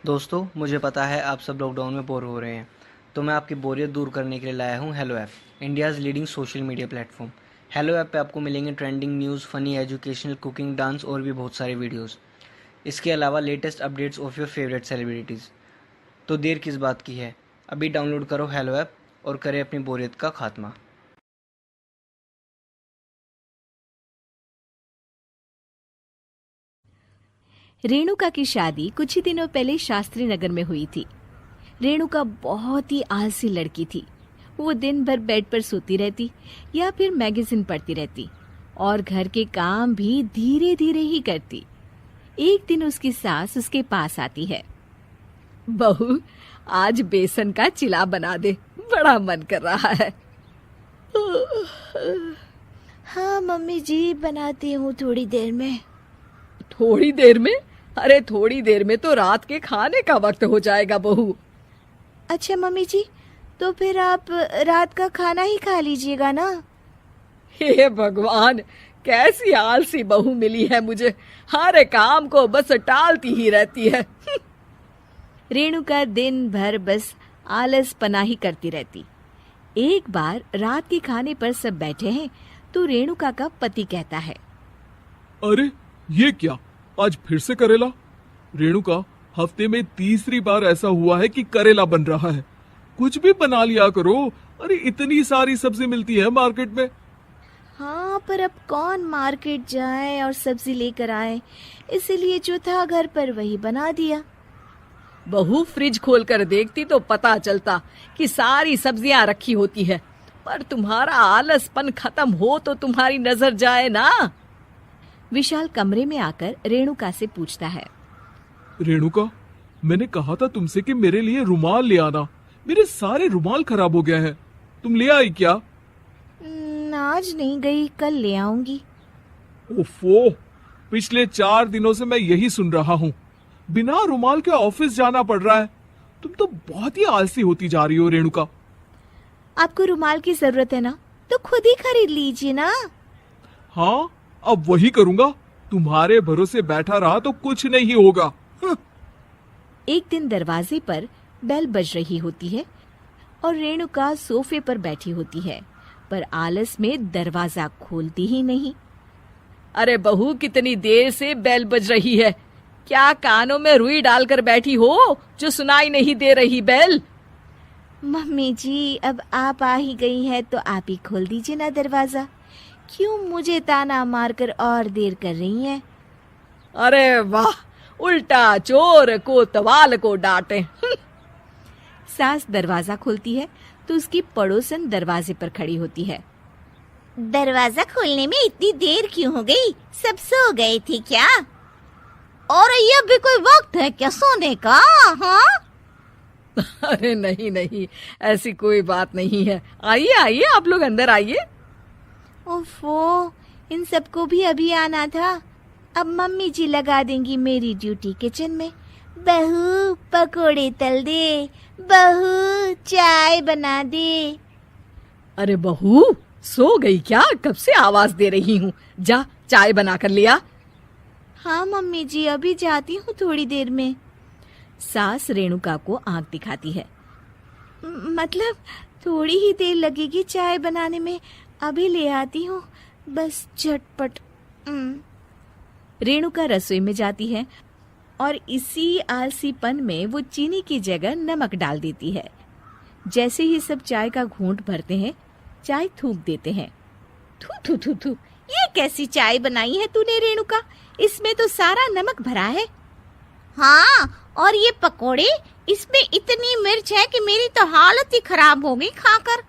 दोस्तों, मुझे पता है आप सब लॉकडाउन में बोर हो रहे हैं, तो मैं आपकी बोरियत दूर करने के लिए लाया हूँ hello app, India's leading social media platform. Hello app पे आपको मिलेंगे trending news, funny, educational, cooking, dance और भी बहुत सारे वीडियोस। इसके अलावा latest updates of your favourite celebrities. तो देर किस बात की है, अभी डाउनलोड करो हेलो ऐप और करें अपनी बोरियत का खात्मा। रेणुका की शादी कुछ ही दिनों पहले शास्त्री नगर में हुई थी। रेणुका बहुत ही आलसी लड़की थी। वो दिन भर बेड पर सोती रहती या फिर मैगजीन पढ़ती रहती और घर के काम भी धीरे धीरे ही करती। एक दिन उसकी सास उसके पास आती है। बहू, आज बेसन का चिला बना दे, बड़ा मन कर रहा है। हाँ मम्मी जी, बनाती हूँ थोड़ी देर में। थोड़ी देर में? अरे थोड़ी देर में तो रात के खाने का वक्त हो जाएगा बहू। अच्छा मम्मी जी, तो फिर आप रात का खाना ही खा लीजिएगा ना। हे भगवान, कैसी आलसी बहू मिली है मुझे। हर काम को बस टालती ही रहती है। रेणुका दिन भर बस आलस पना ही करती रहती। एक बार रात के खाने पर सब बैठे हैं तो रेणुका का पति कहता है, अरे ये क्या, आज फिर से करेला? रेणुका, हफ्ते में तीसरी बार ऐसा हुआ है कि करेला बन रहा है। कुछ भी बना लिया करो। अरे इतनी सारी सब्जी मिलती है मार्केट में। हाँ, पर अब कौन मार्केट जाए और सब्जी लेकर आए, इसीलिए जो था घर पर वही बना दिया। बहू फ्रिज खोलकर देखती तो पता चलता कि सारी सब्जियां रखी होती है। पर तुम्हारा आलसपन खत्म हो तो तुम्हारी नजर जाए ना। विशाल कमरे में आकर रेणुका से पूछता है, रेणुका, मैंने कहा था तुमसे कि मेरे लिए रुमाल ले आना। मेरे सारे रुमाल खराब हो गए हैं। तुम ले आई क्या? आज नहीं गई, कल ले आऊंगी। ओफो, पिछले 4 दिनों से मैं यही सुन रहा हूँ। बिना रुमाल के ऑफिस जाना पड़ रहा है। तुम तो बहुत ही आलसी होती जा रही हो रेणुका। आपको रुमाल की जरूरत है ना, तो खुद ही खरीद लीजिए ना। हाँ, अब वही करूंगा। तुम्हारे भरोसे बैठा रहा तो कुछ नहीं होगा। एक दिन दरवाजे पर बेल बज रही होती है और रेणुका सोफे पर बैठी होती है, पर आलस में दरवाजा खोलती ही नहीं। अरे बहू, कितनी देर से बेल बज रही है। क्या कानों में रुई डालकर बैठी हो जो सुनाई नहीं दे रही बेल? मम्मी जी, अब आप आ ही गई हैं तो आप ही खोल दीजिए ना दरवाजा। क्यों मुझे ताना मारकर और देर कर रही हैं? अरे वाह, उल्टा चोर को तवाल को डांटे। सास दरवाजा खोलती है तो उसकी पड़ोसन दरवाजे पर खड़ी होती है। दरवाजा खोलने में इतनी देर क्यों हो गई? सब सो गए थे क्या? और ये भी कोई वक्त है क्या सोने का? हाँ? अरे नहीं नहीं, ऐसी कोई बात नहीं है। आइए आइए, आप लोग अंदर आइए। ओफो, इन सबको भी अभी आना था। अब मम्मी जी लगा देंगी मेरी ड्यूटी किचन में। बहू पकोड़े तल दे, बहू चाय बना दे। अरे बहू, सो गई क्या? कब से आवाज दे रही हूँ। जा चाय बना कर लिया। हाँ मम्मी जी, अभी जाती हूँ थोड़ी देर में। सास रेणुका को आंख दिखाती है। मतलब थोड़ी ही देर लगेगी चाय बनाने में, अभी ले आती हूँ, बस झटपट। रेणुका रसोई में जाती है और इसी आलसीपन में वो चीनी की जगह नमक डाल देती है। जैसे ही सब चाय का घूंट भरते हैं, चाय थूक देते हैं। थू थू थू थू, ये कैसी चाय बनाई है तूने रेणुका? इसमें तो सारा नमक भरा है। हाँ, और ये पकोड़े, इसमें इतनी मिर्च है कि मेरी तो हालत ही खराब हो गई खाकर।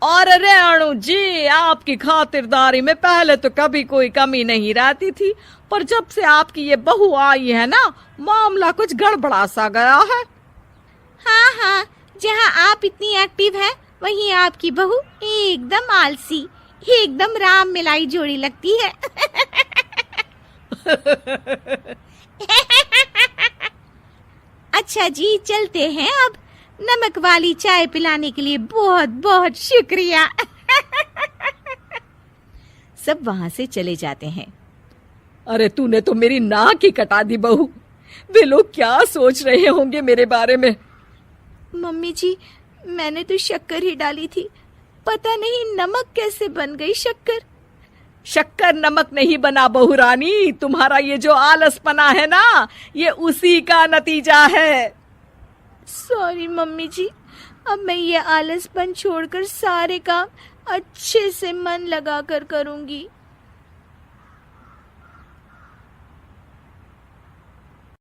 और रेणु जी, आपकी खातिरदारी में पहले तो कभी कोई कमी नहीं रहती थी, पर जब से आपकी ये बहू आई है ना, मामला कुछ गड़बड़ा सा गया है। हाँ हाँ, जहाँ आप इतनी एक्टिव हैं, वहीं आपकी बहू एकदम आलसी, एकदम राम मिलाई जोड़ी लगती है। अच्छा जी, चलते हैं अब। नमक वाली चाय पिलाने के लिए बहुत बहुत शुक्रिया। सब वहां से चले जाते हैं। अरे तूने तो मेरी नाक ही कटा दी बहू। वे लोग क्या सोच रहे होंगे मेरे बारे में। मम्मी जी, मैंने तो शक्कर ही डाली थी, पता नहीं नमक कैसे बन गई शक्कर। शक्कर नमक नहीं बना बहू रानी, तुम्हारा ये जो आलसपना है ना, ये उसी का नतीजा है। सॉरी मम्मी जी, अब मैं ये आलसपन छोड़कर सारे काम अच्छे से मन लगाकर करूंगी।